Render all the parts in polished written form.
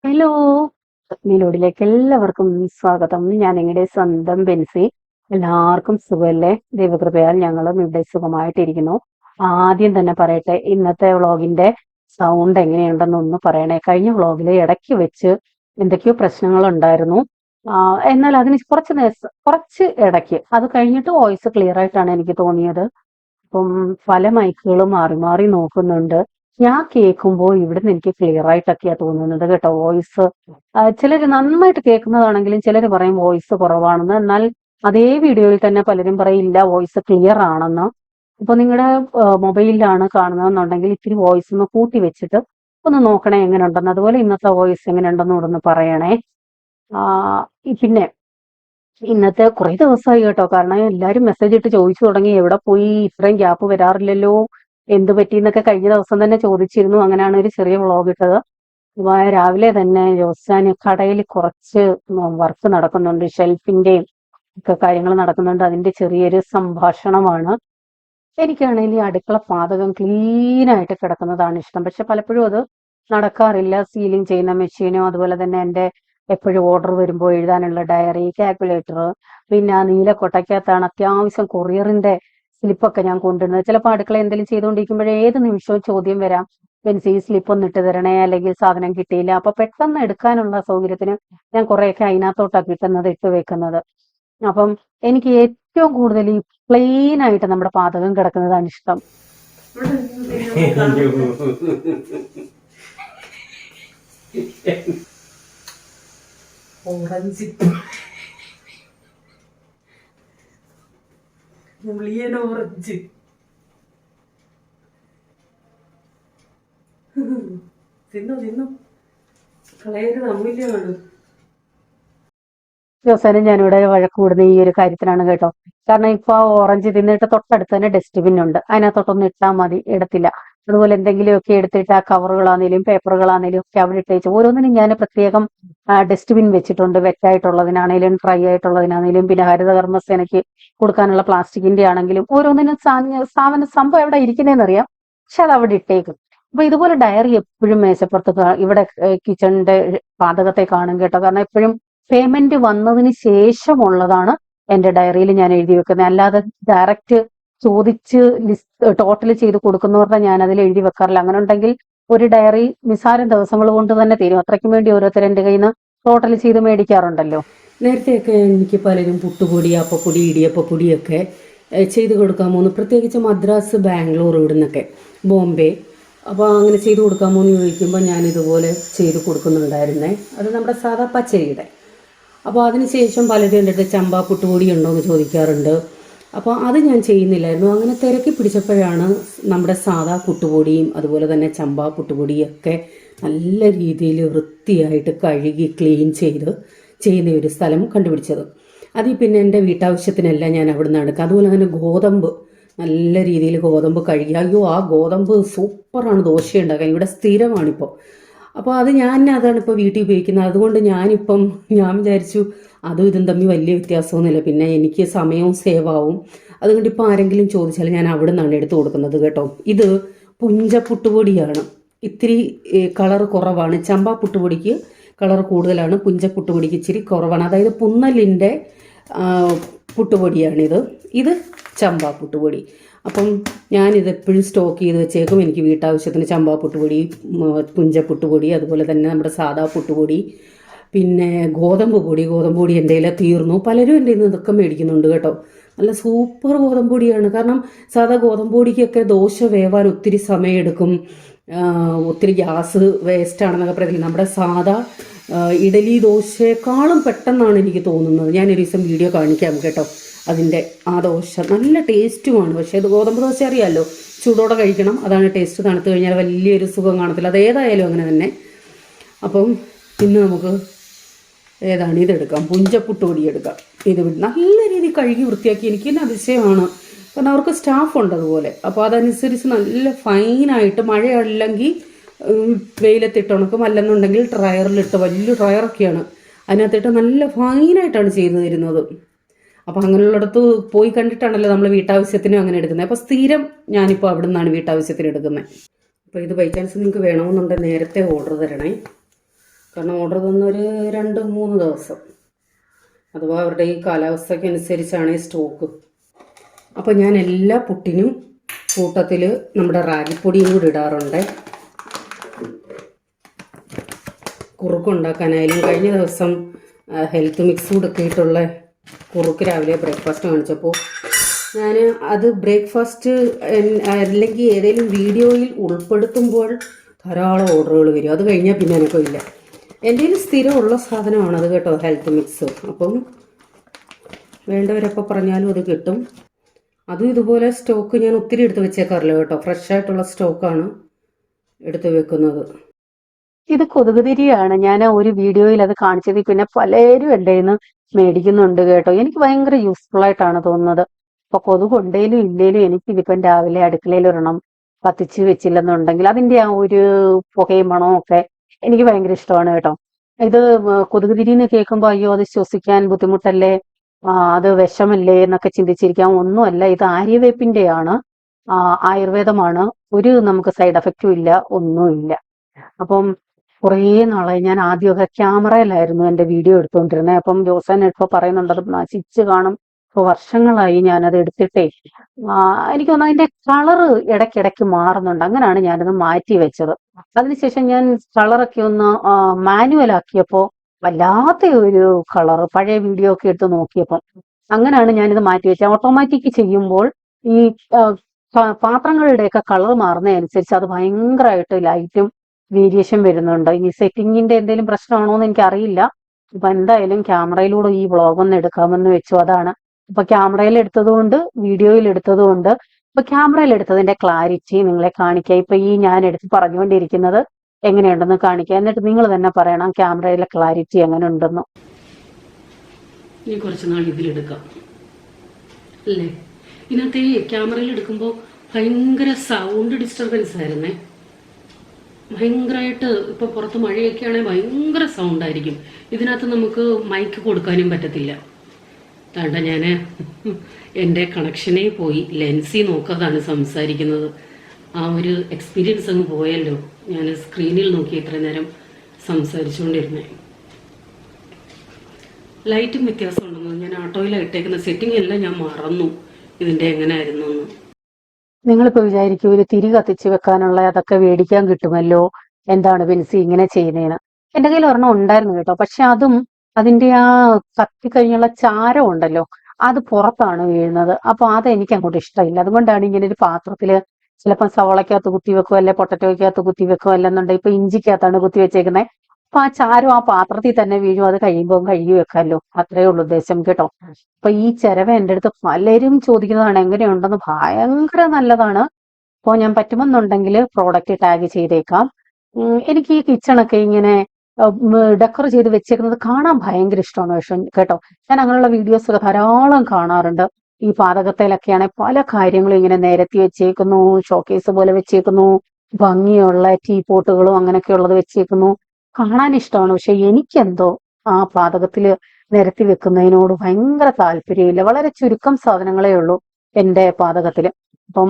Hello! മെലോഡിയിലേക്ക് എല്ലാവർക്കും സ്വാഗതം. ഞാൻ നിങ്ങളുടെ സ്വന്തം ബെൻസി. എല്ലാവർക്കും സുഖമല്ലേ? ദൈവകൃപയാൽ ഞങ്ങളും ഇവിടെ സുഖമായിട്ടിരിക്കുന്നു. ആദ്യം തന്നെ പറയട്ടെ, ഇന്നത്തെ വ്ളോഗിന്റെ സൗണ്ട് എങ്ങനെയുണ്ടെന്നൊന്ന് പറയണേ. കഴിഞ്ഞ വ്ളോഗിൽ ഇടയ്ക്ക് വെച്ച് എന്തൊക്കെയോ പ്രശ്നങ്ങളുണ്ടായിരുന്നു. എന്നാൽ അതിന് കുറച്ച് ഇടയ്ക്ക് അത് കഴിഞ്ഞിട്ട് വോയിസ് ക്ലിയർ ആയിട്ടാണ് എനിക്ക് തോന്നിയത്. അപ്പം പല മൈക്കുകളും മാറി മാറി നോക്കുന്നുണ്ട്. ഞാൻ കേൾക്കുമ്പോൾ ഇവിടുന്ന് എനിക്ക് ക്ലിയർ ആയിട്ടൊക്കെയാ തോന്നുന്നത് കേട്ടോ വോയിസ്. ചിലർ നന്നായിട്ട് കേൾക്കുന്നതാണെങ്കിലും ചിലർ പറയും വോയിസ് കുറവാണെന്ന്. എന്നാൽ അതേ വീഡിയോയിൽ തന്നെ പലരും പറയും ഇല്ല വോയിസ് ക്ലിയർ ആണെന്ന്. അപ്പൊ നിങ്ങളുടെ മൊബൈലിലാണ് കാണുന്നതെന്നുണ്ടെങ്കിൽ ഇത്തിരി വോയിസ് ഒന്ന് കൂട്ടി വെച്ചിട്ട് ഒന്ന് നോക്കണേ എങ്ങനെയുണ്ടെന്ന്. അതുപോലെ ഇന്നത്തെ വോയിസ് എങ്ങനെയുണ്ടെന്ന് കൂടെ ഒന്ന് പറയണേ. പിന്നെ ഇന്നത്തെ കുറെ ദിവസമായി കേട്ടോ. കാരണം എല്ലാരും മെസ്സേജ് ഇട്ട് ചോദിച്ചു തുടങ്ങി എവിടെ പോയി, ഇത്രയും ഗ്യാപ്പ് വരാറില്ലല്ലോ, എന്ത് പറ്റിന്നൊക്കെ കഴിഞ്ഞ ദിവസം തന്നെ ചോദിച്ചിരുന്നു. അങ്ങനെയാണ് ഒരു ചെറിയ വ്ളോഗ് ഇട്ടത്. രാവിലെ തന്നെ ജോസാന് കടയിൽ കുറച്ച് വർക്ക് നടക്കുന്നുണ്ട്, ഷെൽഫിന്റെയും ഒക്കെ കാര്യങ്ങൾ നടക്കുന്നുണ്ട്. അതിന്റെ ചെറിയൊരു സംഭാഷണമാണ്. എനിക്കാണെങ്കിൽ ഈ അടുക്കള പാചകം ക്ലീൻ ആയിട്ട് കിടക്കുന്നതാണ് ഇഷ്ടം. പക്ഷെ പലപ്പോഴും അത് നടക്കാറില്ല. സീലിംഗ് ചെയ്യുന്ന മെഷീനോ അതുപോലെ തന്നെ എൻ്റെ എപ്പോഴും ഓർഡർ വരുമ്പോൾ എഴുതാനുള്ള ഡയറി, കാൽക്കുലേറ്റർ, പിന്നെ ആ നീലക്കൊട്ടയ്ക്കകത്താണ് അത്യാവശ്യം കൊറിയറിന്റെ സ്ലിപ്പൊക്കെ ഞാൻ കൊണ്ടുവരുന്നത്. ചിലപ്പോൾ അടുക്കള എന്തെങ്കിലും ചെയ്തുകൊണ്ടിരിക്കുമ്പോഴേ ഏത് നിമിഷവും ചോദ്യം വരാം, ഈ സ്ലിപ്പ് ഒന്ന് ഇട്ട് തരണേ, അല്ലെങ്കിൽ സാധനം കിട്ടിയില്ല. അപ്പൊ പെട്ടെന്ന് എടുക്കാനുള്ള സൗകര്യത്തിന് ഞാൻ കുറെയൊക്കെ അതിനകത്തോട്ടാണ് കിട്ടുന്നത് ഇട്ട് വെക്കുന്നത്. അപ്പം എനിക്ക് ഏറ്റവും കൂടുതൽ ഈ പ്ലെയിൻ ആയിട്ട് നമ്മുടെ പാചകം കിടക്കുന്നതാണ് ഇഷ്ടം. ഓറഞ്ച് മുളിയൻ ഓറഞ്ച് തിന്നു തിന്നു കളയരുത്, അമൂല്യമാണ്. ദിവസേന ഞാനിവിടെ വഴക്ക് കൂടുന്ന ഈ ഒരു കാര്യത്തിനാണ് കേട്ടോ. കാരണം ഇപ്പൊ ഓറഞ്ച് തിന്നിട്ട് തൊട്ടടുത്ത് തന്നെ ഡസ്റ്റ്ബിൻ ഉണ്ട്, അതിനകത്തോട്ടൊന്ന് ഇട്ടാൽ മതി, ഇടത്തില്ല. അതുപോലെ എന്തെങ്കിലുമൊക്കെ എടുത്തിട്ട് ആ കവറുകളാണേലും പേപ്പറുകളാണേലും ഒക്കെ അവിടെ ഇട്ടേച്ച് ഓരോന്നിനും ഞാൻ പ്രത്യേകം ഡസ്റ്റ്ബിൻ വെച്ചിട്ടുണ്ട്. വെറ്റായിട്ടുള്ളതിനാണേലും ഡ്രൈ ആയിട്ടുള്ളതിനാണേലും പിന്നെ ഹരിതകർമ്മസേനയ്ക്ക് കൊടുക്കാനുള്ള പ്ലാസ്റ്റിക്കിന്റെ ആണെങ്കിലും ഓരോന്നിനും സംഭവം എവിടെ ഇരിക്കുന്നതെന്നറിയാം, പക്ഷെ അത് അവിടെ ഇട്ടേക്കും. അപ്പൊ ഇതുപോലെ ഡയറി എപ്പോഴും മേശപ്പുറത്ത് ഇവിടെ കിച്ചണിന്റെ പാചകത്തെ കാണും കേട്ടോ. കാരണം എപ്പോഴും പേയ്മെന്റ് വന്നതിന് ശേഷമുള്ളതാണ് എന്റെ ഡയറിയിൽ ഞാൻ എഴുതി വെക്കുന്നത്. അല്ലാതെ ഡയറക്റ്റ് ചോദിച്ച് ടോട്ടൽ ചെയ്ത് കൊടുക്കുന്നവരുടെ ഞാൻ അതിൽ എഴുതി വെക്കാറില്ല. അങ്ങനെ ഉണ്ടെങ്കിൽ ഒരു ഡയറി നിസ്സാരം ദിവസങ്ങൾ കൊണ്ട് തന്നെ തീരും. അത്രയ്ക്കും വേണ്ടി ഓരോരുത്തർ എന്റെ കയ്യിൽ നിന്ന് ടോട്ടൽ ചെയ്ത് മേടിക്കാറുണ്ടല്ലോ. നേരത്തെയൊക്കെ എനിക്ക് പലരും പുട്ടുപൊടി, അപ്പപ്പൊടി, ഇടിയപ്പപ്പൊടിയൊക്കെ ചെയ്ത് കൊടുക്കാമോ എന്ന്, പ്രത്യേകിച്ച് മദ്രാസ്, ബാംഗ്ലൂർ, ഇവിടുന്നൊക്കെ ബോംബെ. അപ്പോൾ അങ്ങനെ ചെയ്ത് കൊടുക്കാമോ എന്ന് ചോദിക്കുമ്പോൾ ഞാനിതുപോലെ ചെയ്ത് കൊടുക്കുന്നുണ്ടായിരുന്നേ. അത് നമ്മുടെ സാധാ പച്ചരിയുടെ. അപ്പോൾ അതിനുശേഷം പലരും എൻ്റെ അടുത്ത് ചമ്പാ പുട്ടുപൊടി ഉണ്ടോ എന്ന് ചോദിക്കാറുണ്ട്. അപ്പോൾ അത് ഞാൻ ചെയ്യുന്നില്ലായിരുന്നു. അങ്ങനെ തിരക്കി പിടിച്ചപ്പോഴാണ് നമ്മുടെ സാധാ പുട്ടുപൊടിയും അതുപോലെ തന്നെ ചമ്പാ പുട്ടുപൊടിയൊക്കെ നല്ല രീതിയിൽ വൃത്തിയായിട്ട് കഴുകി ക്ലീൻ ചെയ്ത് ചെയ്യുന്ന ഒരു സ്ഥലം കണ്ടുപിടിച്ചത്. അതിൽ പിന്നെ എൻ്റെ വീട്ടാവശ്യത്തിനെല്ലാം ഞാൻ അവിടെ നിന്ന് എടുക്കുക. അതുപോലെ തന്നെ ഗോതമ്പ് നല്ല രീതിയിൽ ഗോതമ്പ് കഴുകി, അയ്യോ ആ ഗോതമ്പ് സൂപ്പറാണ് ദോശ ഉണ്ടാക്കാൻ, ഇവിടെ സ്ഥിരമാണിപ്പോൾ. അപ്പോൾ അതാണ് ഇപ്പോൾ വീട്ടിൽ ഉപയോഗിക്കുന്നത്. അതുകൊണ്ട് ഞാൻ വിചാരിച്ചു അതും ഇതും തമ്മിൽ വലിയ വ്യത്യാസമൊന്നുമില്ല, പിന്നെ എനിക്ക് സമയവും സേവ് ആവും. അതുകൊണ്ട് ഇപ്പോൾ ആരെങ്കിലും ചോദിച്ചാൽ ഞാൻ അവിടെ നിന്നാണ് എടുത്തു കൊടുക്കുന്നത് കേട്ടോ. ഇത് പുഞ്ച പുട്ടുപൊടിയാണ്, ഇത്തിരി കളർ കുറവാണ്. ചമ്പാ പുട്ടുപൊടിക്ക് കളർ കൂടുതലാണ്, പുഞ്ച പുട്ടുപൊടിക്ക് ഇച്ചിരി കുറവാണ്. അതായത് പുന്നലിൻ്റെ പുട്ടുപൊടിയാണിത്. ഇത് ചമ്പാ പുട്ടുപൊടി. അപ്പം ഞാനിത് എപ്പോഴും സ്റ്റോക്ക് ചെയ്ത് വെച്ചേക്കും. എനിക്ക് വീട്ടാവശ്യത്തിന് ചമ്പാ പുട്ടുപൊടി, പുഞ്ച പുട്ടുപൊടി, അതുപോലെ തന്നെ നമ്മുടെ സാദാ പുട്ടുപൊടി, പിന്നെ ഗോതമ്പ് പൊടി എൻ്റെ കയ്യിൽ തീർന്നു. പലരും എൻ്റെ നിന്ന് ഇതൊക്കെ മേടിക്കുന്നുണ്ട് കേട്ടോ. നല്ല സൂപ്പർ ഗോതമ്പ് പൊടിയാണ്. കാരണം സാധാ ഗോതമ്പ് പൊടിക്കൊക്കെ ദോശ വേവാൻ ഒത്തിരി സമയമെടുക്കും, ഒത്തിരി ഗ്യാസ് വേസ്റ്റ് ആണെന്നൊക്കെ പറയുന്നത്. നമ്മുടെ സാധാ ഇഡലി ദോശയെക്കാളും പെട്ടെന്നാണ് എനിക്ക് തോന്നുന്നത്. ഞാനൊരു ദിവസം വീഡിയോ കാണിക്കാം കേട്ടോ. അതിൻ്റെ ആ ദോശ നല്ല ടേസ്റ്റുമാണ്. പക്ഷേ അത് ഗോതമ്പ് ദോശ അറിയാമല്ലോ, ചൂടോടെ കഴിക്കണം, അതാണ് ടേസ്റ്റ്. തണുത്ത് കഴിഞ്ഞാൽ വലിയൊരു സുഖം കാണത്തില്ല. അത് ഏതായാലും അങ്ങനെ തന്നെ. അപ്പം ഇന്ന് നമുക്ക് ഇതെടുക്കാം, പുഞ്ചപ്പുട്ടുപൊടി എടുക്കാം. ഇത് നല്ല രീതിയിൽ കഴുകി വൃത്തിയാക്കി. എനിക്ക് തന്നെ അതിശയമാണ്, കാരണം അവർക്ക് സ്റ്റാഫുണ്ട് അതുപോലെ. അപ്പോൾ അതനുസരിച്ച് നല്ല ഫൈനായിട്ട്, മഴയല്ലെങ്കിൽ വെയിലത്തിട്ട് ഉണക്കും, അല്ലെന്നുണ്ടെങ്കിൽ ഡ്രയറിലിട്ട്, വലിയ ഡ്രയറൊക്കെയാണ്, അതിനകത്തിട്ട് നല്ല ഫൈനായിട്ടാണ് ചെയ്തു തരുന്നത്. അപ്പം അങ്ങനെയുള്ളിടത്ത് പോയി കണ്ടിട്ടാണല്ലോ നമ്മൾ വീട്ടാവശ്യത്തിനും അങ്ങനെ എടുക്കുന്നത്. അപ്പോൾ സ്ഥിരം ഞാനിപ്പോൾ അവിടെ നിന്നാണ് വീട്ടാവശ്യത്തിന് എടുക്കുന്നത്. അപ്പോൾ ഇത് ബൈ ചാൻസ് നിങ്ങൾക്ക് വേണമെന്നുണ്ടെങ്കിൽ നേരത്തെ ഓർഡർ തരണേ. കാരണം ഓർഡർ തന്നൊരു 2-3 ദിവസം, അഥവാ അവരുടെ ഈ കാലാവസ്ഥയ്ക്കനുസരിച്ചാണ് ഈ സ്റ്റോക്ക്. അപ്പോൾ ഞാൻ എല്ലാ പുട്ടിനും കൂട്ടത്തിൽ നമ്മുടെ റാഗിപ്പൊടിയും കൂടി ഇടാറുണ്ട്. കുറുക്കുണ്ടാക്കാനായാലും കഴിഞ്ഞ ദിവസം ഹെൽത്ത് മിക്സ് കൊടുക്കിയിട്ടുള്ള കുറുക്ക് രാവിലെ ബ്രേക്ക്ഫാസ്റ്റ് കാണിച്ചപ്പോൾ ഞാൻ അത് ബ്രേക്ക്ഫാസ്റ്റ് അല്ലെങ്കിൽ ഏതെങ്കിലും വീഡിയോയിൽ ഉൾപ്പെടുത്തുമ്പോൾ ധാരാളം ഓർഡറുകൾ വരും. അത് കഴിഞ്ഞാൽ പിന്നെ എനിക്കില്ല. എൻ്റെ കയ്യിൽ സ്ഥിരമുള്ള സാധനമാണത് കേട്ടോ, ഹെൽത്ത് മിക്സ്. അപ്പം വേണ്ടവരപ്പോൾ പറഞ്ഞാലും അത് കിട്ടും. അതും ഇതുപോലെ സ്റ്റോക്ക് ഞാൻ ഒത്തിരി എടുത്ത് വെച്ചേക്കാറില്ല കേട്ടോ, ഫ്രഷ് ആയിട്ടുള്ള സ്റ്റോക്കാണ് എടുത്ത് വെക്കുന്നത്. ഇത് കൊതുക് തിരിയാണ്. ഞാൻ ഒരു വീഡിയോയിൽ അത് കാണിച്ചത്. പിന്നെ പലരും എൻ്റെ കയ്യിൽ നിന്ന് മേടിക്കുന്നുണ്ട് കേട്ടോ. എനിക്ക് ഭയങ്കര യൂസ്ഫുൾ ആയിട്ടാണ് തോന്നുന്നത്. അപ്പൊ കൊതുക് ഉണ്ടേലും ഇല്ലേലും എനിക്ക് ഇതിപ്പം രാവിലെ അടുക്കളയിൽ ഒരെണ്ണം കത്തിച്ച് വെച്ചില്ലെന്നുണ്ടെങ്കിൽ അതിന്റെ ആ ഒരു പുകയും മണവും ഒക്കെ എനിക്ക് ഭയങ്കര ഇഷ്ടമാണ് കേട്ടോ. ഇത് കൊതുക് തിരി എന്ന് കേൾക്കുമ്പോൾ അയ്യോ അത് ശ്വസിക്കാൻ ബുദ്ധിമുട്ടല്ലേ, അത് വിഷമല്ലേ എന്നൊക്കെ ചിന്തിച്ചിരിക്കാം. ഒന്നുമല്ല, ഇത് ആര്യവേപ്പിന്റെയാണ്, ആയുർവേദമാണ്. ഒരു നമുക്ക് സൈഡ് എഫക്റ്റും ഇല്ല, ഒന്നുമില്ല. അപ്പം കുറേ നാളായി. ഞാൻ ആദ്യമൊക്കെ ക്യാമറയിലായിരുന്നു എൻ്റെ വീഡിയോ എടുത്തുകൊണ്ടിരുന്നത്. അപ്പം ജോസൻ ഇപ്പോൾ പറയുന്നുണ്ട് അത് നശിച്ച് കാണും. ഇപ്പോൾ വർഷങ്ങളായി ഞാനത് എടുത്തിട്ടേ. എനിക്ക് തോന്നുന്നു അതിന്റെ കളറ് ഇടയ്ക്കിടയ്ക്ക് മാറുന്നുണ്ട്. അങ്ങനെയാണ് ഞാനത് മാറ്റി വെച്ചത്. അതിനുശേഷം ഞാൻ കളറൊക്കെ ഒന്ന് മാനുവൽ ആക്കിയപ്പോൾ വല്ലാത്ത ഒരു കളറ്, പഴയ വീഡിയോ ഒക്കെ എടുത്ത് നോക്കിയപ്പോൾ. അങ്ങനെയാണ് ഞാനിത് മാറ്റി വെച്ചത്. ഓട്ടോമാറ്റിക് ചെയ്യുമ്പോൾ ഈ പാത്രങ്ങളുടെയൊക്കെ കളർ മാറുന്നതനുസരിച്ച് അത് ഭയങ്കരമായിട്ട് ലൈറ്റും വേരിയേഷൻ വരുന്നുണ്ട്. ഇനി സെറ്റിങ്ങിന്റെ എന്തെങ്കിലും പ്രശ്നമാണോ എന്ന് എനിക്ക് അറിയില്ല. അപ്പൊ എന്തായാലും ക്യാമറയിലൂടെ ഈ വ്ളോഗ് ഒന്ന് എടുക്കാമെന്ന് വെച്ചു. അതാണ് ഇപ്പൊ ക്യാമറയിൽ എടുത്തതുകൊണ്ട് വീഡിയോയിൽ എടുത്തതുകൊണ്ട് ഇപ്പൊ ക്യാമറയിൽ എടുത്തതിന്റെ ക്ലാരിറ്റി നിങ്ങളെ കാണിക്കുക. ഇപ്പൊ ഈ ഞാൻ എടുത്ത് പറഞ്ഞുകൊണ്ടിരിക്കുന്നത് എങ്ങനെയുണ്ടെന്ന് കാണിക്കുക. എന്നിട്ട് നിങ്ങൾ തന്നെ പറയണം ക്യാമറയിലെ ക്ലാരിറ്റി എങ്ങനെ ഉണ്ടെന്ന്. ഇനി കുറച്ച് നാൾ ഇതിലെടുക്കാം അല്ലേ. ഇതിനകത്ത് ക്യാമറയിൽ എടുക്കുമ്പോൾ ഭയങ്കര സൗണ്ട് ഡിസ്റ്റർബൻസ് ആയിരുന്നേ, ഭയങ്കരമായിട്ട്. ഇപ്പൊ പുറത്ത് മഴയൊക്കെ ആണെങ്കിൽ ഭയങ്കര സൗണ്ട് ആയിരിക്കും. ഇതിനകത്ത് നമുക്ക് മൈക്ക് കൊടുക്കാനും പറ്റത്തില്ല. താണ്ട ഞാൻ എൻ്റെ കണക്ഷനേ പോയി ലെൻസിൽ നോക്കാതാണ് സംസാരിക്കുന്നത്. ആ ഒരു എക്സ്പീരിയൻസ് അങ്ങ് പോയല്ലോ. ഞാൻ സ്ക്രീനിൽ നോക്കി ഇത്ര നേരം സംസാരിച്ചുകൊണ്ടിരുന്നേ. ലൈറ്റും വ്യത്യാസം ഉണ്ടെന്ന് ഞാൻ ഓട്ടോയിലാണ് ഇട്ടേക്കുന്ന. സെറ്റിംഗ് എല്ലാം ഞാൻ മറന്നു ഇതിൻ്റെ എങ്ങനെയായിരുന്നു എന്ന്. നിങ്ങളിപ്പോ വിചാരിക്കും ഒരു തിരി കത്തിച്ച് വെക്കാനുള്ള അതൊക്കെ മേടിക്കാൻ കിട്ടുമല്ലോ, എന്താണ് ബെൻസി ഇങ്ങനെ ചെയ്യുന്നതിന്. എന്റെ കയ്യിൽ ഒരെണ്ണം ഉണ്ടായിരുന്നു കേട്ടോ. പക്ഷെ അതും അതിന്റെ ആ കത്തിക്കഴിഞ്ഞുള്ള ചാരം ഉണ്ടല്ലോ, അത് പുറത്താണ് വീഴുന്നത്. അപ്പൊ അത് എനിക്ക് അങ്ങോട്ട് ഇഷ്ടമില്ല. അതുകൊണ്ടാണ് ഇങ്ങനെ ഒരു പാത്രത്തില് ചിലപ്പോൾ സവളക്കകത്ത് കുത്തി വെക്കും, അല്ലെ പൊട്ടറ്റോയ്ക്കകത്ത് കുത്തി വെക്കും, അല്ലെന്നുണ്ടെങ്കിൽ ഇപ്പൊ ഇഞ്ചിക്കകത്താണ് കുത്തി വെച്ചേക്കുന്നത്. അപ്പൊ ആ ചാരം ആ പാത്രത്തിൽ തന്നെ വീഴും. അത് കഴിയുമ്പോൾ കഴുകി വെക്കാമല്ലോ, അത്രേ ഉള്ളൂ ഉദ്ദേശം കേട്ടോ. അപ്പൊ ഈ ചിരവ എൻ്റെ അടുത്ത് പലരും ചോദിക്കുന്നതാണ് എങ്ങനെയുണ്ടെന്ന്. ഭയങ്കര നല്ലതാണ്. അപ്പോൾ ഞാൻ പറ്റുമെന്നുണ്ടെങ്കിൽ പ്രോഡക്റ്റ് ടാഗ് ചെയ്തേക്കാം. എനിക്ക് ഈ കിച്ചണൊക്കെ ഇങ്ങനെ ഡെക്കർ ചെയ്ത് വെച്ചേക്കുന്നത് കാണാൻ ഭയങ്കര ഇഷ്ടമാണ് പക്ഷെ കേട്ടോ. ഞാൻ അങ്ങനെയുള്ള വീഡിയോസ് ഒക്കെ ധാരാളം കാണാറുണ്ട്. ഈ പാചകത്തിലൊക്കെയാണ് പല കാര്യങ്ങളും ഇങ്ങനെ നിരത്തി വെച്ചേക്കുന്നു, ഷോക്കേസ് പോലെ വെച്ചേക്കുന്നു, ഭംഗിയുള്ള ടീ പോട്ടുകളും അങ്ങനെയൊക്കെ ഉള്ളത് വെച്ചേക്കുന്നു. കാണാൻ ഇഷ്ടമാണ്. പക്ഷെ എനിക്കെന്തോ ആ പാചകത്തില് നിരത്തി വെക്കുന്നതിനോട് ഭയങ്കര താല്പര്യമില്ല. വളരെ ചുരുക്കം സാധനങ്ങളേ ഉള്ളൂ എൻ്റെ പാചകത്തില്. അപ്പം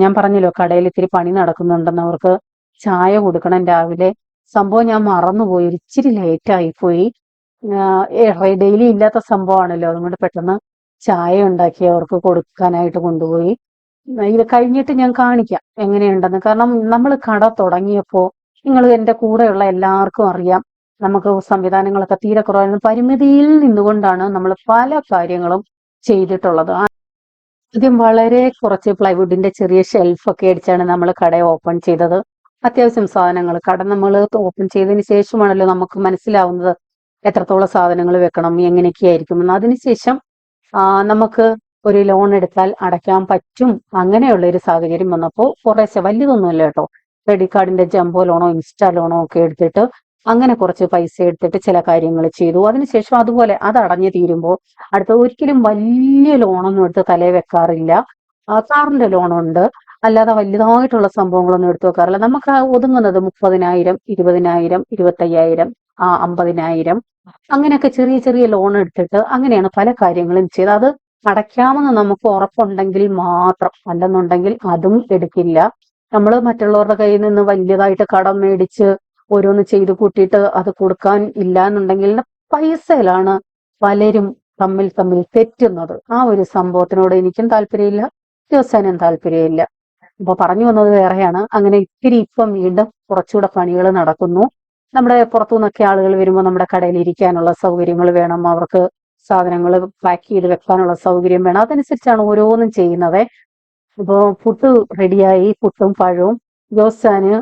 ഞാൻ പറഞ്ഞല്ലോ കടയിൽ ഇത്തിരി പണി നടക്കുന്നുണ്ടെന്ന്. അവർക്ക് ചായ കൊടുക്കണം രാവിലെ. സംഭവം ഞാൻ മറന്നുപോയി, ഇച്ചിരി ലേറ്റ് ആയിപ്പോയി. ഡെയിലി ഇല്ലാത്ത സംഭവമാണല്ലോ, അതുകൊണ്ട് പെട്ടെന്ന് ചായ ഉണ്ടാക്കി അവർക്ക് കൊടുക്കാനായിട്ട് കൊണ്ടുപോയി. ഇത് കഴിഞ്ഞിട്ട് ഞാൻ കാണിക്കാം എങ്ങനെയുണ്ടെന്ന്. കാരണം നമ്മൾ കട തുടങ്ങിയപ്പോൾ നിങ്ങൾ എൻ്റെ കൂടെയുള്ള എല്ലാവർക്കും അറിയാം, നമുക്ക് സംവിധാനങ്ങളൊക്കെ തീരെ കുറവായിരുന്നു. പരിമിതിയിൽ നിന്നുകൊണ്ടാണ് നമ്മൾ പല കാര്യങ്ങളും ചെയ്തിട്ടുള്ളത്. ആദ്യം വളരെ കുറച്ച് പ്ലൈവുഡിന്റെ ചെറിയ ഷെൽഫൊക്കെ അടിച്ചാണ് നമ്മൾ കട ഓപ്പൺ ചെയ്തത്. അത്യാവശ്യം സാധനങ്ങൾ കട നമ്മൾ ഓപ്പൺ ചെയ്തതിന് ശേഷമാണല്ലോ നമുക്ക് മനസ്സിലാവുന്നത് എത്രത്തോളം സാധനങ്ങൾ വെക്കണം, എങ്ങനെയൊക്കെയായിരിക്കും എന്ന്. അതിനുശേഷം നമുക്ക് ഒരു ലോൺ എടുത്താൽ അടയ്ക്കാൻ പറ്റും, അങ്ങനെയുള്ള ഒരു സാഹചര്യം വന്നപ്പോൾ കുറേശ്ശെ, വലിയതൊന്നുമല്ല കേട്ടോ, ക്രെഡിറ്റ് കാർഡിന്റെ ജംബോ ലോണോ ഇൻസ്റ്റാ ലോണോ ഒക്കെ എടുത്തിട്ട് അങ്ങനെ കുറച്ച് പൈസ എടുത്തിട്ട് ചില കാര്യങ്ങൾ ചെയ്തു. അതിനുശേഷം അതുപോലെ അത് അടഞ്ഞു തീരുമ്പോൾ അടുത്ത ഒരിക്കലും വലിയ ലോണൊന്നും എടുത്ത് തലയിൽ വെക്കാറില്ല. കാറിന്റെ ലോണുണ്ട്, അല്ലാതെ വലുതായിട്ടുള്ള സംഭവങ്ങളൊന്നും എടുത്തു വെക്കാറില്ല. നമുക്ക് ഒതുങ്ങുന്നത് 30,000, 20,000, 25,000, 50,000 അങ്ങനെയൊക്കെ ചെറിയ ചെറിയ ലോൺ എടുത്തിട്ട് അങ്ങനെയാണ് പല കാര്യങ്ങളും ചെയ്തത്. അത് അടയ്ക്കാമെന്ന് നമുക്ക് ഉറപ്പുണ്ടെങ്കിൽ മാത്രം, അല്ലെന്നുണ്ടെങ്കിൽ അതും എടുക്കില്ല. നമ്മൾ മറ്റുള്ളവരുടെ കയ്യിൽ നിന്ന് വലിയതായിട്ട് കടം മേടിച്ച് ഓരോന്ന് ചെയ്ത് കൂട്ടിയിട്ട് അത് കൊടുക്കാൻ ഇല്ല എന്നുണ്ടെങ്കിൽ പൈസയിലാണ് പലരും തമ്മിൽ തമ്മിൽ തെറ്റുന്നത്. ആ ഒരു സംഭവത്തിനോട് എനിക്കും താല്പര്യമില്ല, ജോസാനും താല്പര്യമില്ല. അപ്പൊ പറഞ്ഞു വന്നത് വേറെയാണ്. അങ്ങനെ ഇത്തിരി ഇപ്പം വീണ്ടും കുറച്ചുകൂടെ പണികൾ നടക്കുന്നു. നമ്മുടെ പുറത്തു നിന്നൊക്കെ ആളുകൾ വരുമ്പോൾ നമ്മുടെ കടയിൽ ഇരിക്കാനുള്ള സൗകര്യങ്ങൾ വേണം, അവർക്ക് സാധനങ്ങൾ പാക്ക് ചെയ്ത് വെക്കാനുള്ള സൗകര്യം വേണം. അതനുസരിച്ചാണ് ഓരോന്നും ചെയ്യുന്നത്. ഇപ്പോ പുട്ട് റെഡിയായി, പുട്ടും പഴവും. ജോസാന്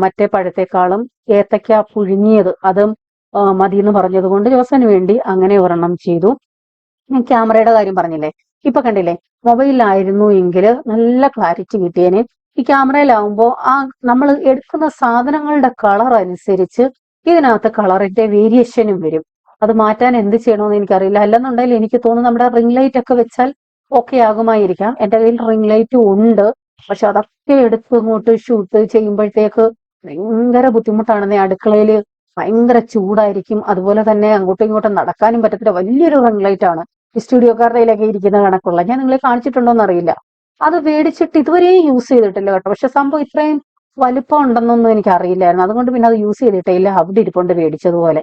മറ്റേ പഴത്തെക്കാളും ഏത്തയ്ക്ക പുഴുങ്ങിയത് അതും മതി എന്ന് പറഞ്ഞത് കൊണ്ട് ജോസാന് വേണ്ടി അങ്ങനെ ഒരെണ്ണം ചെയ്തു. ഞാൻ ക്യാമറയുടെ കാര്യം പറഞ്ഞില്ലേ, ഇപ്പൊ കണ്ടില്ലേ, മൊബൈലിലായിരുന്നു എങ്കിൽ നല്ല ക്ലാരിറ്റി കിട്ടിയേനെ. ഈ ക്യാമറയിലാവുമ്പോൾ ആ നമ്മൾ എടുക്കുന്ന സാധനങ്ങളുടെ കളർ അനുസരിച്ച് ഇതിനകത്ത് കളറിന്റെ വേരിയേഷനും വരും. അത് മാറ്റാൻ എന്ത് ചെയ്യണമെന്ന് എനിക്കറിയില്ല. അല്ലെന്നുണ്ടെങ്കിൽ എനിക്ക് തോന്നുന്നു നമ്മുടെ റിംഗ് ലൈറ്റ് ഒക്കെ വെച്ചാൽ ഓക്കെ ആകുമായിരിക്കാം. എന്റെ കയ്യിൽ റിംഗ് ലൈറ്റ് ഉണ്ട്, പക്ഷെ അതൊക്കെ എടുത്ത് ഇങ്ങോട്ട് ഷൂട്ട് ചെയ്യുമ്പോഴത്തേക്ക് ഭയങ്കര ബുദ്ധിമുട്ടാണെന്നേ. അടുക്കളയിൽ ഭയങ്കര ചൂടായിരിക്കും, അതുപോലെ തന്നെ അങ്ങോട്ടും ഇങ്ങോട്ടും നടക്കാനും പറ്റത്തില്ല. വലിയൊരു റിംഗ് ലൈറ്റ് ആണ്, സ്റ്റുഡിയോക്കാരുടെ കയ്യിലൊക്കെ ഇരിക്കുന്ന കണക്കുള്ള. ഞാൻ നിങ്ങളെ കാണിച്ചിട്ടുണ്ടോന്ന് അറിയില്ല. അത് മേടിച്ചിട്ട് ഇതുവരെ യൂസ് ചെയ്തിട്ടില്ല കേട്ടോ. പക്ഷെ സംഭവം ഇത്രയും വലുപ്പം ഉണ്ടെന്നൊന്നും എനിക്ക് അറിയില്ലായിരുന്നു. അതുകൊണ്ട് പിന്നെ അത് യൂസ് ചെയ്തിട്ടേ ഇല്ല, അവിടെ ഇരിപ്പുണ്ട് മേടിച്ചതുപോലെ.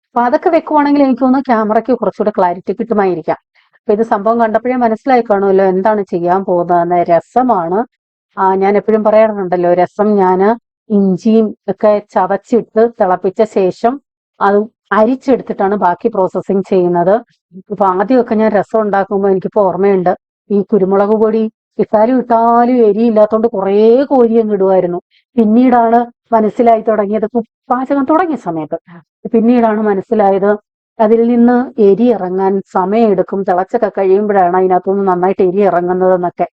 അപ്പൊ അതൊക്കെ വെക്കുവാണെങ്കിൽ എനിക്ക് തോന്നുന്നു ക്യാമറയ്ക്ക് കുറച്ചുകൂടെ ക്ലാരിറ്റി കിട്ടുമായിരിക്കാം. അപ്പൊ ഇത് സംഭവം കണ്ടപ്പോഴേ മനസ്സിലായി കാണുമല്ലോ എന്താണ് ചെയ്യാൻ പോകുന്നതെന്ന്. രസമാണ്. ഞാൻ എപ്പോഴും പറയാറുണ്ടല്ലോ, രസം ഞാൻ ഇഞ്ചിയും ഒക്കെ ചതച്ചിട്ട് തിളപ്പിച്ച ശേഷം അത് അരിച്ചെടുത്തിട്ടാണ് ബാക്കി പ്രോസസ്സിങ് ചെയ്യുന്നത്. ഇപ്പൊ ആദ്യമൊക്കെ ഞാൻ രസം ഉണ്ടാക്കുമ്പോൾ എനിക്കിപ്പോ ഓർമ്മയുണ്ട്, ഈ കുരുമുളക് പൊടി ഇട്ടാലും ഇട്ടാലും എരിയില്ലാത്തോണ്ട് കുറേ കോരി അങ്ങ് ഇടുമായിരുന്നു. പിന്നീടാണ് മനസ്സിലായി തുടങ്ങിയത്, പാചകം തുടങ്ങിയ സമയത്ത് പിന്നീടാണ് മനസ്സിലായത് അതിൽ നിന്ന് എരി ഇറങ്ങാൻ സമയമെടുക്കും, തിളച്ചൊക്കെ കഴിയുമ്പോഴാണ് അതിനകത്തുനിന്ന് നന്നായിട്ട് എരി ഇറങ്ങുന്നതെന്നൊക്കെ.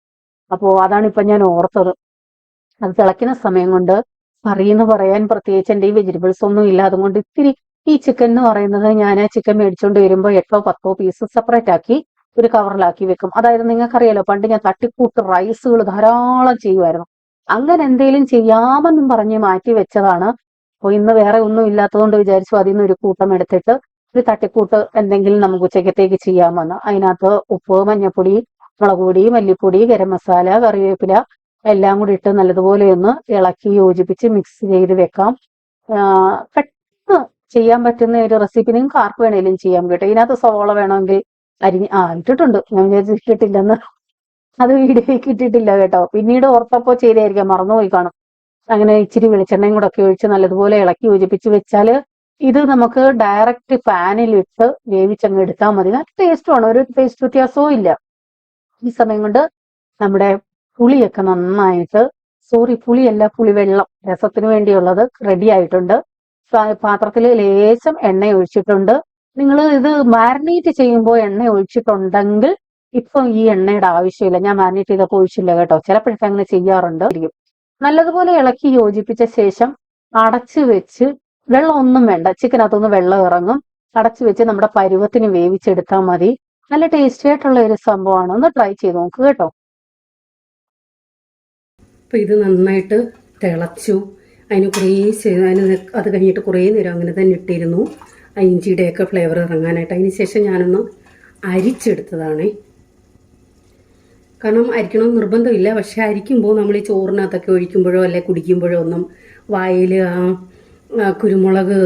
അപ്പോ അതാണ് ഇപ്പൊ ഞാൻ ഓർത്തത്. അത് തിളയ്ക്കുന്ന സമയം കൊണ്ട് കറി എന്ന് പറയാൻ പ്രത്യേകിച്ച് എന്റെ ഈ വെജിറ്റബിൾസ് ഒന്നും ഇല്ല. അതുകൊണ്ട് ഇത്തിരി ഈ ചിക്കൻ എന്ന് പറയുന്നത്, ഞാൻ ചിക്കൻ മേടിച്ചുകൊണ്ട് വരുമ്പോൾ 8-10 പീസ് സെപ്പറേറ്റ് ആക്കി ഒരു കവറിലാക്കി വെക്കും. അതായത് നിങ്ങൾക്കറിയാലോ, പണ്ട് ഞാൻ തട്ടിക്കൂട്ട് റൈസുകൾ ധാരാളം ചെയ്യുമായിരുന്നു. അങ്ങനെ എന്തെങ്കിലും ചെയ്യാമെന്നും പറഞ്ഞ് മാറ്റി വെച്ചതാണ്. അപ്പൊ ഇന്ന് വേറെ ഒന്നും ഇല്ലാത്തതുകൊണ്ട് വിചാരിച്ചു അതിൽ നിന്ന് ഒരു കൂട്ടം എടുത്തിട്ട് ഒരു തട്ടിക്കൂട്ട് എന്തെങ്കിലും നമുക്ക് ഉച്ചക്കത്തേക്ക് ചെയ്യാമെന്ന്. അതിനകത്ത് ഉപ്പ്, മഞ്ഞപ്പൊടി, മുളക് പൊടി, മല്ലിപ്പൊടി, ഗരം മസാല, കറിവേപ്പില എല്ലാം കൂടി ഇട്ട് നല്ലതുപോലെ ഒന്ന് ഇളക്കി യോജിപ്പിച്ച് മിക്സ് ചെയ്ത് വെക്കാം. പെട്ടെന്ന് ചെയ്യാൻ പറ്റുന്ന ഒരു റെസിപ്പി. നിങ്ങൾക്ക് ആർക്ക് വേണേലും ചെയ്യാം കേട്ടോ. ഇതിനകത്ത് സവോള വേണമെങ്കിൽ ഇട്ടിട്ടുണ്ട്, ഞാൻ വിചാരിച്ചു ഇട്ടിട്ടില്ലെന്ന്. അത് വീഡിയോയ്ക്ക് ഇട്ടിട്ടില്ല കേട്ടോ. പിന്നീട് ഓർത്തപ്പോ ചെയ്തായിരിക്കാം, മറന്നുപോയി കാണും. അങ്ങനെ ഇച്ചിരി വെളിച്ചെണ്ണയും കൂടെ ഒക്കെ ഒഴിച്ച് നല്ലതുപോലെ ഇളക്കി യോജിപ്പിച്ച് വെച്ചാൽ ഇത് നമുക്ക് ഡയറക്റ്റ് പാനിലിട്ട് വേവിച്ചങ്ങ് എടുത്താൽ മതി. നല്ല ടേസ്റ്റുമാണ്, ഒരു ടേസ്റ്റ് വ്യത്യാസവും ഇല്ല. ഈ സമയം കൊണ്ട് നമ്മുടെ പുളിയൊക്കെ നന്നായിട്ട്, പുളിയല്ല, പുളിവെള്ളം, രസത്തിന് വേണ്ടിയുള്ളത് റെഡി ആയിട്ടുണ്ട്. പാത്രത്തിൽ ലേശം എണ്ണ ഒഴിച്ചിട്ടുണ്ട്. നിങ്ങൾ ഇത് മാരിനേറ്റ് ചെയ്യുമ്പോൾ എണ്ണ ഒഴിച്ചിട്ടുണ്ടെങ്കിൽ ഇപ്പം ഈ എണ്ണയുടെ ആവശ്യമില്ല. ഞാൻ മാരിനേറ്റ് ചെയ്തപ്പോൾ ഒഴിച്ചില്ല കേട്ടോ, ചിലപ്പോഴൊക്കെ അങ്ങനെ ചെയ്യാറുണ്ട്. നല്ലതുപോലെ ഇളക്കി യോജിപ്പിച്ച ശേഷം അടച്ചു വെച്ച്, വെള്ളം ഒന്നും വേണ്ട, ചിക്കനകത്തുനിന്ന് വെള്ളം ഇറങ്ങും. അടച്ചു വെച്ച് നമ്മുടെ പരുവത്തിന് വേവിച്ചെടുത്താൽ മതി. നല്ല ടേസ്റ്റി ആയിട്ടുള്ള ഒരു സംഭവമാണ്. ഒന്ന് ട്രൈ ചെയ്ത് നോക്കുക കേട്ടോ. അപ്പോൾ ഇത് നന്നായിട്ട് തിളച്ചു. അത് കഴിഞ്ഞിട്ട് കുറേ നേരം അങ്ങനെ തന്നെ ഇട്ടിരുന്നു, ആ ഇഞ്ചിയുടെയൊക്കെ ഫ്ലേവർ ഇറങ്ങാനായിട്ട്. അതിന് ശേഷം ഞാനൊന്ന് അരിച്ചെടുത്തതാണ്. കാരണം അരിക്കണമെന്ന് നിർബന്ധമില്ല, പക്ഷെ അരിക്കുമ്പോൾ നമ്മൾ ഈ ചോറിനകത്തൊക്കെ ഒഴിക്കുമ്പോഴോ അല്ലെ കുടിക്കുമ്പോഴോ ഒന്നും വായിൽ കുരുമുളക്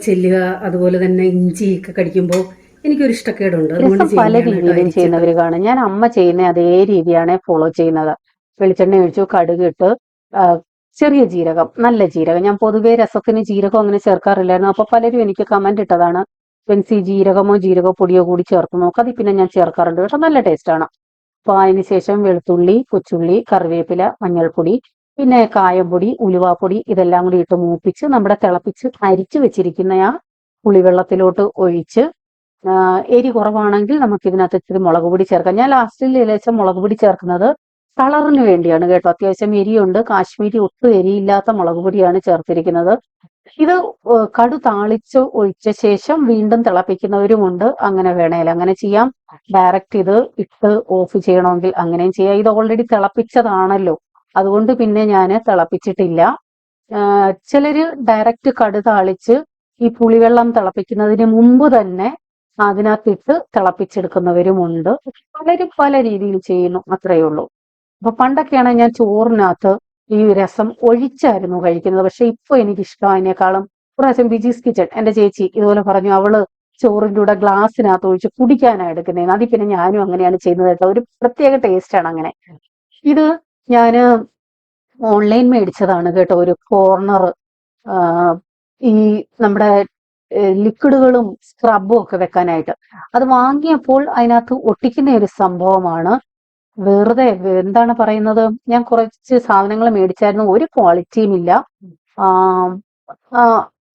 ചെല്ലുക, അതുപോലെ തന്നെ ഇഞ്ചിയൊക്കെ കടിക്കുമ്പോൾ എനിക്കൊരു ഇഷ്ടക്കേടുണ്ട്. അതുകൊണ്ട് പല രീതിയിലും ചെയ്യുന്നവർ കാണും. ഞാൻ അമ്മ ചെയ്യുന്ന അതേ രീതിയാണ് ഫോളോ ചെയ്യുന്നത്. വെളിച്ചെണ്ണ ഒഴിച്ചു, കടുക് ഇട്ട്, ചെറിയ ജീരകം, നല്ല ജീരകം. ഞാൻ പൊതുവേ രസത്തിന് ജീരകം അങ്ങനെ ചേർക്കാറില്ലായിരുന്നു. അപ്പൊ പലരും എനിക്ക് കമന്റ് ഇട്ടതാണ്, പെൻസി ജീരകമോ ജീരകപ്പൊടിയോ കൂടി ചേർത്ത് നോക്കുക. അത് പിന്നെ ഞാൻ ചേർക്കാറുണ്ട് കേട്ടോ, നല്ല ടേസ്റ്റ് ആണ്. അപ്പൊ അതിന് ശേഷം വെളുത്തുള്ളി, കൊച്ചുള്ളി, കറിവേപ്പില, മഞ്ഞൾപ്പൊടി, പിന്നെ കായംപൊടി, ഉലുവാപ്പൊടി ഇതെല്ലാം കൂടി ഇട്ട് മൂപ്പിച്ച് നമ്മുടെ തിളപ്പിച്ച് അരിച്ചു വെച്ചിരിക്കുന്ന ആ പുളിവെള്ളത്തിലോട്ട് ഒഴിച്ച്, എരി കുറവാണെങ്കിൽ നമുക്ക് ഇതിനകത്ത് ഇച്ചിരി മുളക് പൊടി ചേർക്കാം. ഞാൻ ലാസ്റ്റിൽ ലേശം മുളക് പൊടി ചേർക്കുന്നത് കളറിന് വേണ്ടിയാണ് കേട്ടോ. അത്യാവശ്യം എരിയുണ്ട്, കാശ്മീരി ഒട്ടും എരിയില്ലാത്ത മുളക് പൊടിയാണ് ചേർത്തിരിക്കുന്നത്. ഇത് കടു താളിച്ച് ഒഴിച്ച ശേഷം വീണ്ടും തിളപ്പിക്കുന്നവരുമുണ്ട്. അങ്ങനെ വേണേൽ അങ്ങനെ ചെയ്യാം. ഡയറക്റ്റ് ഇത് ഇട്ട് ഓഫ് ചെയ്യണമെങ്കിൽ അങ്ങനെയും ചെയ്യാം. ഇത് ഓൾറെഡി തിളപ്പിച്ചതാണല്ലോ, അതുകൊണ്ട് പിന്നെ ഞാൻ തിളപ്പിച്ചിട്ടില്ല. ചിലര് ഡയറക്റ്റ് കടു താളിച്ച് ഈ പുളിവെള്ളം തിളപ്പിക്കുന്നതിന് മുമ്പ് തന്നെ അതിനകത്തിട്ട് തിളപ്പിച്ചെടുക്കുന്നവരുമുണ്ട്. പലരും പല രീതിയിൽ ചെയ്യുന്നു, അത്രയേ ഉള്ളൂ. അപ്പൊ പണ്ടൊക്കെയാണെങ്കിൽ ഞാൻ ചോറിനകത്ത് ഈ രസം ഒഴിച്ചായിരുന്നു കഴിക്കുന്നത്. പക്ഷെ ഇപ്പൊ എനിക്കിഷ്ടം അതിനേക്കാളും പ്രാവശ്യം ബിജീസ് കിച്ചൺ എന്റെ ചേച്ചി ഇതുപോലെ പറഞ്ഞു, അവള് ചോറിന്റെ കൂടെ ഗ്ലാസ്സിനകത്ത് ഒഴിച്ച് കുടിക്കാനാണ് എടുക്കുന്നത്. അതിൽ പിന്നെ ഞാനും അങ്ങനെയാണ് ചെയ്യുന്നത് കേട്ടോ. ഒരു പ്രത്യേക ടേസ്റ്റ് ആണ് അങ്ങനെ. ഇത് ഞാന് ഓൺലൈൻ മേടിച്ചതാണ് കേട്ടോ, ഒരു കോർണർ. ഈ നമ്മുടെ ലിക്വിഡുകളും സ്ക്രബും ഒക്കെ വെക്കാനായിട്ട്. അത് വാങ്ങിയപ്പോൾ അതിനകത്ത് ഒട്ടിക്കുന്ന ഒരു സംഭവമാണ്. വെറുതെ എന്താണ് പറയുന്നത്, ഞാൻ കുറച്ച് സാധനങ്ങൾ മേടിച്ചായിരുന്നു, ഒരു ക്വാളിറ്റിയും ഇല്ല. ആ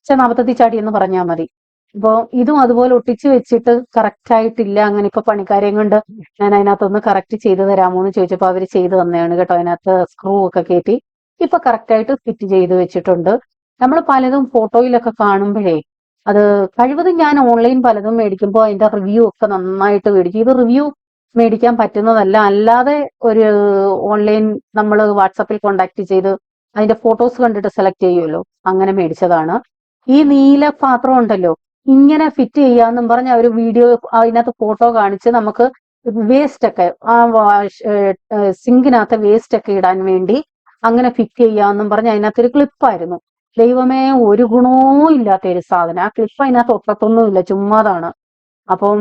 ചെന്നാപത്തത്തി ചാടി എന്ന് പറഞ്ഞാൽ മതി. അപ്പൊ ഇതും അതുപോലെ ഒട്ടിച്ചു വെച്ചിട്ട് കറക്റ്റ് ആയിട്ടില്ല. അങ്ങനെ ഇപ്പൊ പണിക്കാരെയും കൊണ്ട് ഞാൻ അതിനകത്തൊന്ന് കറക്റ്റ് ചെയ്ത് തരാമോ എന്ന് ചോദിച്ചപ്പോ അവര് ചെയ്തു തന്നെയാണ് കേട്ടോ. അതിനകത്ത് സ്ക്രൂ ഒക്കെ കയറ്റി ഇപ്പൊ കറക്റ്റ് ആയിട്ട് ഫിറ്റ് ചെയ്ത് വെച്ചിട്ടുണ്ട്. നമ്മൾ പലതും ഫോട്ടോയിലൊക്കെ കാണുമ്പോഴേ അത് കഴിവതും ഞാൻ ഓൺലൈൻ പലതും മേടിക്കുമ്പോൾ അതിന്റെ റിവ്യൂ ഒക്കെ നന്നായിട്ട് മേടിക്കും. ഇത് റിവ്യൂ മേടിക്കാൻ പറ്റുന്നതല്ല, അല്ലാതെ ഒരു ഓൺലൈൻ നമ്മൾ വാട്സാപ്പിൽ കോണ്ടാക്ട് ചെയ്ത് അതിന്റെ ഫോട്ടോസ് കണ്ടിട്ട് സെലക്ട് ചെയ്യുമല്ലോ, അങ്ങനെ മേടിച്ചതാണ്. ഈ നീല പാത്രം ഉണ്ടല്ലോ, ഇങ്ങനെ ഫിറ്റ് ചെയ്യാന്നും പറഞ്ഞ് അവർ വീഡിയോ അതിനകത്ത് ഫോട്ടോ കാണിച്ച് നമുക്ക് വേസ്റ്റ് ഒക്കെ ആ സിങ്കിനകത്ത് വേസ്റ്റ് ഒക്കെ ഇടാൻ വേണ്ടി അങ്ങനെ ഫിറ്റ് ചെയ്യാന്നും പറഞ്ഞ് അതിനകത്തൊരു ക്ലിപ്പായിരുന്നു. ദൈവമേ, ഒരു ഗുണവും ഇല്ലാത്ത ഒരു സാധനം. ആ ക്ലിപ്പ് അതിനകത്ത് ഒട്ടത്തൊന്നുമില്ല, ചുമ്മാതാണ്. അപ്പം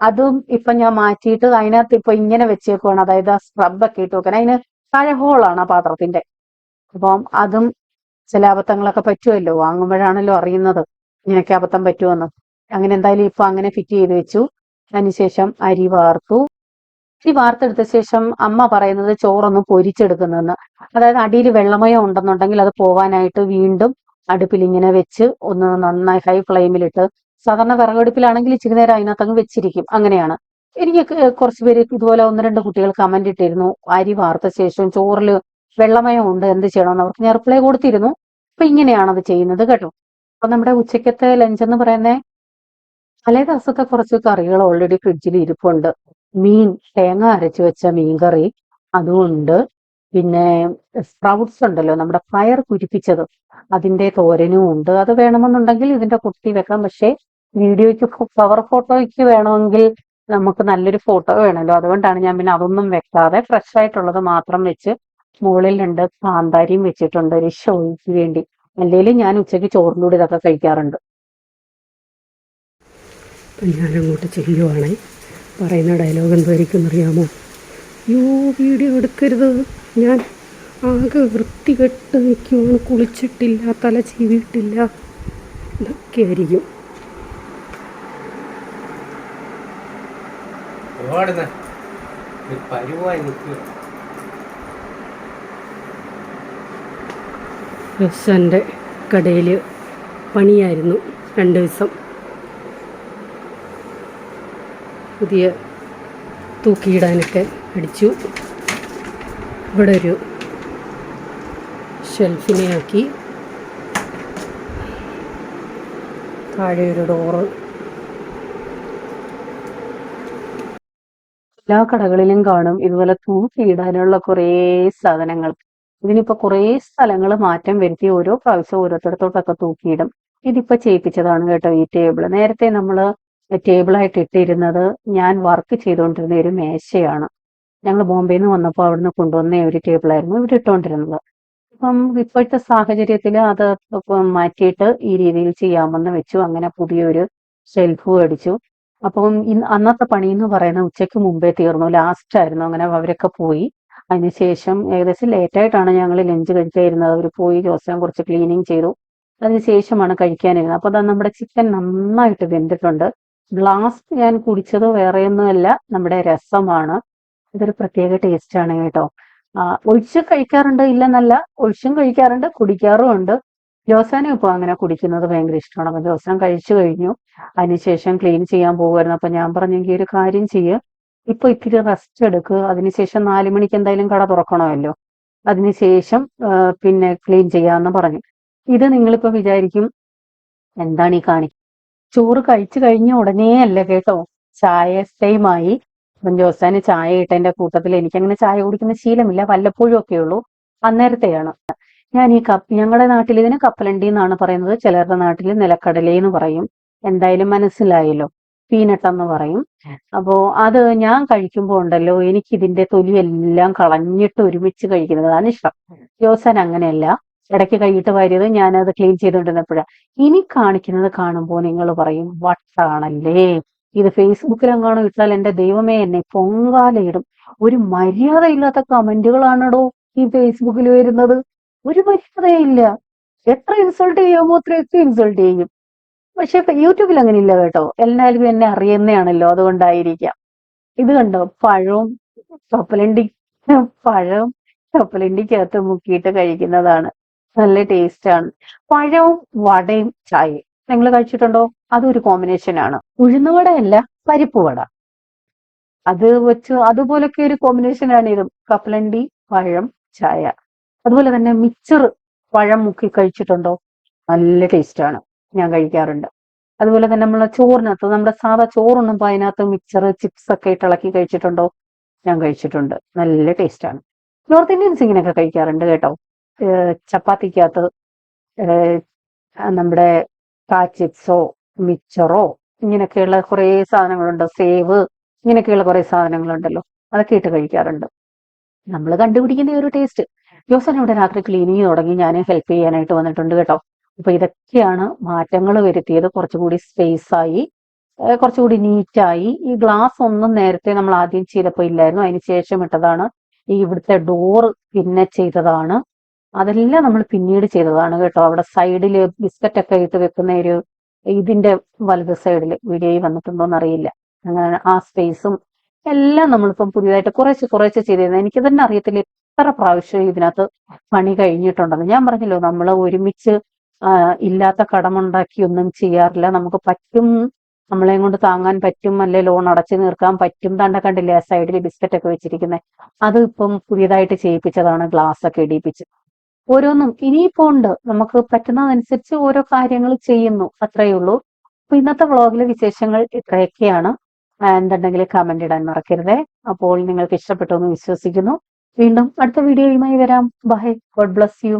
അതും ഇപ്പൊ ഞാൻ മാറ്റിയിട്ട് അതിനകത്ത് ഇപ്പൊ ഇങ്ങനെ വെച്ചേക്കുവാണ്. അതായത് ആ സ്ക്രബൊക്കെ ഇട്ട് വെക്കാൻ. അതിന് താഴെ ഹോളാണ് ആ പാത്രത്തിന്റെ. അപ്പം അതും ചില അബദ്ധങ്ങളൊക്കെ പറ്റുമല്ലോ, വാങ്ങുമ്പോഴാണല്ലോ അറിയുന്നത് ഇങ്ങനെയൊക്കെ അബദ്ധം പറ്റുമെന്ന്. അങ്ങനെ എന്തായാലും ഇപ്പൊ അങ്ങനെ ഫിറ്റ് ചെയ്ത് വെച്ചു. അതിനുശേഷം അരി വാർത്തു. അരി വാർത്തെടുത്ത ശേഷം അമ്മ പറയുന്നത് ചോറൊന്ന് പൊരിച്ചെടുക്കുന്നെന്ന്. അതായത് അടിയിൽ വെള്ളമയം ഉണ്ടെന്നുണ്ടെങ്കിൽ അത് പോവാനായിട്ട് വീണ്ടും അടുപ്പിൽ ഇങ്ങനെ വെച്ച് ഒന്ന് നന്നായി ഹൈ ഫ്ലെയിമിലിട്ട്, സാധാരണ വിറകടുപ്പിലാണെങ്കിൽ ഇച്ചിരി നേരം അതിനകത്ത് അങ്ങ് വെച്ചിരിക്കും. അങ്ങനെയാണ്. എനിക്ക് കുറച്ച് പേര് ഇതുപോലെ ഒന്ന് രണ്ട് കുട്ടികൾ കമന്റ് ഇട്ടിരുന്നു, അരി വാർത്ത ശേഷം ചോറിൽ വെള്ളമയം ഉണ്ട് എന്ത് ചെയ്യണമെന്ന്. അവർക്ക് ഞാൻ റിപ്ലൈ കൊടുത്തിരുന്നു. അപ്പൊ ഇങ്ങനെയാണ് അത് ചെയ്യുന്നത് കേട്ടോ. അപ്പൊ നമ്മുടെ ഉച്ചക്കത്തെ ലഞ്ച് എന്ന് പറയുന്നത് തലേ ദിവസത്തെ കുറച്ച് കറികൾ ഓൾറെഡി ഫ്രിഡ്ജിൽ ഇരിപ്പുണ്ട്. മീൻ, തേങ്ങ അരച്ചു വെച്ച മീൻകറി അതുകൊണ്ട്, പിന്നെ സ്പ്രൗട്ട്സ് ഉണ്ടല്ലോ നമ്മുടെ പയർ കുരിപ്പിച്ചത്, അതിന്റെ തോരനും ഉണ്ട്. അത് വേണമെന്നുണ്ടെങ്കിൽ ഇതിന്റെ കുട്ടി വെക്കാം. പക്ഷേ വീഡിയോയ്ക്ക് കവർ ഫോട്ടോയ്ക്ക് വേണമെങ്കിൽ നമുക്ക് നല്ലൊരു ഫോട്ടോ വേണമല്ലോ, അതുകൊണ്ടാണ് ഞാൻ പിന്നെ അതൊന്നും വെക്കാതെ ഫ്രഷ് ആയിട്ടുള്ളത് മാത്രം വെച്ച് മുകളിൽ 2 കാന്താരിയും വെച്ചിട്ടുണ്ട് ഒരു ഷോയ്ക്ക് വേണ്ടി. അല്ലെങ്കിൽ ഞാൻ ഉച്ചയ്ക്ക് ചോറിൻ്റെ കൂടെ ഇതൊക്കെ കഴിക്കാറുണ്ട്. ഞാനങ്ങോട്ട് ചെല്ലുവാണേ. പറയുന്ന ഡയലോഗ് എന്തായിരിക്കും അറിയാമോ? യോ, വീഡിയോ എടുക്കരുത്, ഞാൻ ആകെ വൃത്തികെട്ട് നിൽക്കുവാണ്, കുളിച്ചിട്ടില്ല, തല ചീവിയിട്ടില്ല, ഇതൊക്കെ ആയിരിക്കും. റസ്സൻ്റെ കടയിൽ പണിയായിരുന്നു 2 ദിവസം. പുതിയ തൂക്കിയിടാനൊക്കെ അടിച്ചു. ഇവിടെ ഒരു ഷെൽഫിനെ ആക്കി, താഴെ ഒരു ഡോറ്. എല്ലാ കടകളിലും കാണും ഇതുപോലെ തൂക്കിയിടാനുള്ള കുറേ സാധനങ്ങൾ. ഇതിനിപ്പോ കുറേ സ്ഥലങ്ങൾ മാറ്റം വരുത്തി ഓരോ പ്രാവശ്യം ഓരോരുത്തരത്തോട്ടൊക്കെ തൂക്കിയിടും. ഇതിപ്പോ ചെയ്യിപ്പിച്ചതാണ് കേട്ടോ ഈ ടേബിൾ. നേരത്തെ നമ്മൾ ടേബിളായിട്ട് ഇട്ടിരുന്നത് ഞാൻ വർക്ക് ചെയ്തുകൊണ്ടിരുന്ന ഒരു മേശയാണ്. ഞങ്ങൾ ബോംബെയിൽ നിന്ന് വന്നപ്പോൾ അവിടുന്ന് കൊണ്ടുവന്ന ഒരു ടേബിളായിരുന്നു ഇവിടെ ഇട്ടുകൊണ്ടിരുന്നത്. അപ്പം ഇപ്പോഴത്തെ സാഹചര്യത്തിൽ അത് മാറ്റിയിട്ട് ഈ രീതിയിൽ ചെയ്യാമെന്ന് വെച്ചു. അങ്ങനെ പുതിയൊരു ഷെൽഫ് അടിച്ചു. അപ്പം അന്നത്തെ പണി എന്ന് പറയുന്നത് ഉച്ചയ്ക്ക് മുമ്പേ തീർന്നു, ലാസ്റ്റ് ആയിരുന്നു. അങ്ങനെ അവരൊക്കെ പോയി. അതിനുശേഷം ഏകദേശം ലേറ്റായിട്ടാണ് ഞങ്ങൾ ലഞ്ച് കഴിക്കാതിരുന്നത്. അവർ പോയി, ജോസാൻ കുറച്ച് ക്ലീനിങ് ചെയ്തു. അതിനുശേഷമാണ് കഴിക്കാനിരുന്നത്. അപ്പൊ അതാ നമ്മുടെ ചിക്കൻ നന്നായിട്ട് വെന്തിട്ടുണ്ട്. ഗ്ലാസ് ഞാൻ കുടിച്ചത് വേറെയൊന്നുമല്ല, നമ്മുടെ രസമാണ്. ഇതൊരു പ്രത്യേക ടേസ്റ്റ് ആണ് കേട്ടോ. ഒഴിച്ച് കഴിക്കാറുണ്ട്, ഇല്ലെന്നല്ല, ഒഴിച്ചും കഴിക്കാറുണ്ട്, കുടിക്കാറും ഉണ്ട്. ജോസാനും ഇപ്പൊ അങ്ങനെ കുടിക്കുന്നത് ഭയങ്കര ഇഷ്ടമാണ്. അപ്പൊ ജോസാൻ കഴിച്ചു കഴിഞ്ഞു. അതിനുശേഷം ക്ലീൻ ചെയ്യാൻ പോകുമായിരുന്നു. അപ്പൊ ഞാൻ പറഞ്ഞെങ്കിൽ ഒരു കാര്യം ചെയ്യുക, ഇപ്പൊ ഇത്തിരി റെസ്റ്റ് എടുക്കുക, അതിനുശേഷം 4 മണിക്ക് എന്തായാലും കട തുറക്കണമല്ലോ, അതിനുശേഷം പിന്നെ ക്ലീൻ ചെയ്യാമെന്ന് പറഞ്ഞു. ഇത് നിങ്ങളിപ്പോ വിചാരിക്കും എന്താണ് ഈ കാണിക്കുന്നത്. ചോറ് കഴിച്ചു കഴിഞ്ഞ ഉടനെ അല്ല കേട്ടോ, ചായ ടൈമായി. അപ്പം ജോസാന് ചായ ഇട്ടതിന്റെ കൂട്ടത്തിൽ എനിക്കങ്ങനെ ചായ കുടിക്കുന്ന ശീലമില്ല, വല്ലപ്പോഴും ഒക്കെ ഉള്ളൂ. അന്നേരത്തെയാണ് ഞാൻ ഈ ഞങ്ങളുടെ നാട്ടിൽ ഇതിന് കപ്പലണ്ടി എന്നാണ് പറയുന്നത്, ചിലരുടെ നാട്ടിൽ നിലക്കടലയെന്ന് പറയും. എന്തായാലും മനസ്സിലായല്ലോ. പീനട്ട് എന്ന് പറയും. അപ്പോ അത് ഞാൻ കഴിക്കുമ്പോൾ ഉണ്ടല്ലോ, എനിക്ക് ഇതിന്റെ തൊലിയെല്ലാം കളഞ്ഞിട്ട് ഒരുമിച്ച് കഴിക്കുന്നതാണ് ഇഷ്ടം. ജോസൻ അങ്ങനെയല്ല, ഇടയ്ക്ക് കൈയിട്ട് വാരിയത് ഞാനത് ക്ലീൻ ചെയ്തുകൊണ്ടിരുന്നപ്പോഴാ. ഇനി കാണിക്കുന്നത് കാണുമ്പോൾ നിങ്ങൾ പറയും വട്ടാണല്ലേ, ഇത് ഫേസ്ബുക്കിലെങ്ങാനും ഇട്ടാൽ എന്റെ ദൈവമേ എന്നെ പൊങ്കാലയിടും. ഒരു മര്യാദയില്ലാത്ത കമന്റുകളാണടോ ഈ ഫേസ്ബുക്കിൽ വരുന്നത്. ഒരു മര്യാദയില്ല. എത്ര ഇൻസൾട്ട് ചെയ്യാമോ അത്രയൊക്കെ ഇൻസൾട്ട് ചെയ്യും. പക്ഷെ യൂട്യൂബിൽ അങ്ങനെ ഇല്ല കേട്ടോ, എല്ലാവരും എന്നെ അറിയുന്നതാണല്ലോ, അതുകൊണ്ടായിരിക്കാം. ഇത് കണ്ടോ, പഴവും കപ്പലണ്ടി പഴവും കപ്പലണ്ടിക്കകത്ത് മുക്കിയിട്ട് കഴിക്കുന്നതാണ്. നല്ല ടേസ്റ്റ് ആണ്. പഴവും വടയും ചായയും നിങ്ങൾ കഴിച്ചിട്ടുണ്ടോ? അതൊരു കോമ്പിനേഷൻ ആണ്. ഉഴുന്നുവടയല്ല, പരിപ്പ് വട. അത് വെച്ച് അതുപോലൊക്കെ ഒരു കോമ്പിനേഷൻ ആണ് ഇതും. കപ്പലണ്ടി, പഴം, ചായ. അതുപോലെ തന്നെ മിച്ചർ പഴം മുക്കി കഴിച്ചിട്ടുണ്ടോ? നല്ല ടേസ്റ്റ് ആണ്, ഞാൻ കഴിക്കാറുണ്ട്. അതുപോലെ തന്നെ നമ്മളെ ചോറിനകത്ത്, നമ്മുടെ സാധാ ചോറുണ്ണുമ്പോൾ അതിനകത്ത് മിക്സർ ചിപ്സ് ഒക്കെ ഇട്ട് ഇളക്കി കഴിച്ചിട്ടുണ്ടോ? ഞാൻ കഴിച്ചിട്ടുണ്ട്, നല്ല ടേസ്റ്റ് ആണ്. നോർത്ത് ഇന്ത്യൻസ് ഇങ്ങനെയൊക്കെ കഴിക്കാറുണ്ട് കേട്ടോ. ചപ്പാത്തിക്കകത്ത് നമ്മുടെ കാ ചിപ്സോ മിച്ചറോ ഇങ്ങനെയൊക്കെയുള്ള കുറെ സാധനങ്ങളുണ്ട്, സേവ്, ഇങ്ങനെയൊക്കെയുള്ള കുറെ സാധനങ്ങളുണ്ടല്ലോ, അതൊക്കെ ഇട്ട് കഴിക്കാറുണ്ട്. നമ്മൾ കണ്ടുപിടിക്കുന്ന ഒരു ടേസ്റ്റ്. ജോസൻ ഇവിടെ രാത്രി ക്ലീനിങ് തുടങ്ങി, ഞാൻ ഹെൽപ്പ് ചെയ്യാനായിട്ട് വന്നിട്ടുണ്ട് കേട്ടോ. അപ്പൊ ഇതൊക്കെയാണ് മാറ്റങ്ങൾ വരുത്തിയത്. കുറച്ചുകൂടി സ്പേസ് ആയി, കുറച്ചുകൂടി നീറ്റായി. ഈ ഗ്ലാസ് ഒന്നും നേരത്തെ നമ്മൾ ആദ്യം ചെയ്തപ്പോൾ ഇല്ലായിരുന്നു, അതിന് ശേഷം ഇട്ടതാണ്. ഈ ഇവിടുത്തെ ഡോർ പിന്നെ ചെയ്തതാണ്. അതെല്ലാം നമ്മൾ പിന്നീട് ചെയ്തതാണ് കേട്ടോ. അവിടെ സൈഡില് ബിസ്ക്കറ്റ് ഒക്കെ ഇട്ട് വെക്കുന്ന ഒരു, ഇതിന്റെ വലത് സൈഡിൽ വീഡിയോയിൽ വന്നിട്ടുണ്ടോന്ന് അറിയില്ല, അങ്ങനെ ആ സ്പേസും എല്ലാം നമ്മളിപ്പം പുതിയതായിട്ട് കുറേശ്ശെ കുറേശ്ശെ ചെയ്തിരുന്നത്. എനിക്ക് തന്നെ അറിയത്തില്ല എത്ര പ്രാവശ്യം ഇതിനകത്ത് പണി കഴിഞ്ഞിട്ടുണ്ടെന്ന്. ഞാൻ പറഞ്ഞല്ലോ, നമ്മൾ ഒരുമിച്ച് ഇല്ലാത്ത കടമുണ്ടാക്കി ഒന്നും ചെയ്യാറില്ല. നമുക്ക് പറ്റും, നമ്മളെയും കൊണ്ട് താങ്ങാൻ പറ്റും, അല്ലെ ലോൺ അടച്ചു തീർക്കാൻ പറ്റും. തണ്ട കണ്ടില്ലേ ആ സൈഡിൽ ബിസ്ക്കറ്റ് ഒക്കെ വെച്ചിരിക്കുന്നത്, അത് ഇപ്പം പുതിയതായിട്ട് ചെയ്യിപ്പിച്ചതാണ്, ഗ്ലാസ് ഒക്കെ ഇടിപ്പിച്ച്. ഓരോന്നും ഇനിയിപ്പോ ഉണ്ട്, നമുക്ക് പറ്റുന്നതനുസരിച്ച് ഓരോ കാര്യങ്ങൾ ചെയ്യുന്നു, അത്രയേ ഉള്ളൂ. അപ്പൊ ഇന്നത്തെ വ്ളോഗിലെ വിശേഷങ്ങൾ ഇത്രയൊക്കെയാണ്. എന്തുണ്ടെങ്കിൽ കമന്റ് ഇടാൻ മറക്കരുതേ. അപ്പോൾ നിങ്ങൾക്ക് ഇഷ്ടപ്പെട്ടു എന്ന് വിശ്വസിക്കുന്നു. വീണ്ടും അടുത്ത വീഡിയോയുമായി വരാം. Bye, God bless U.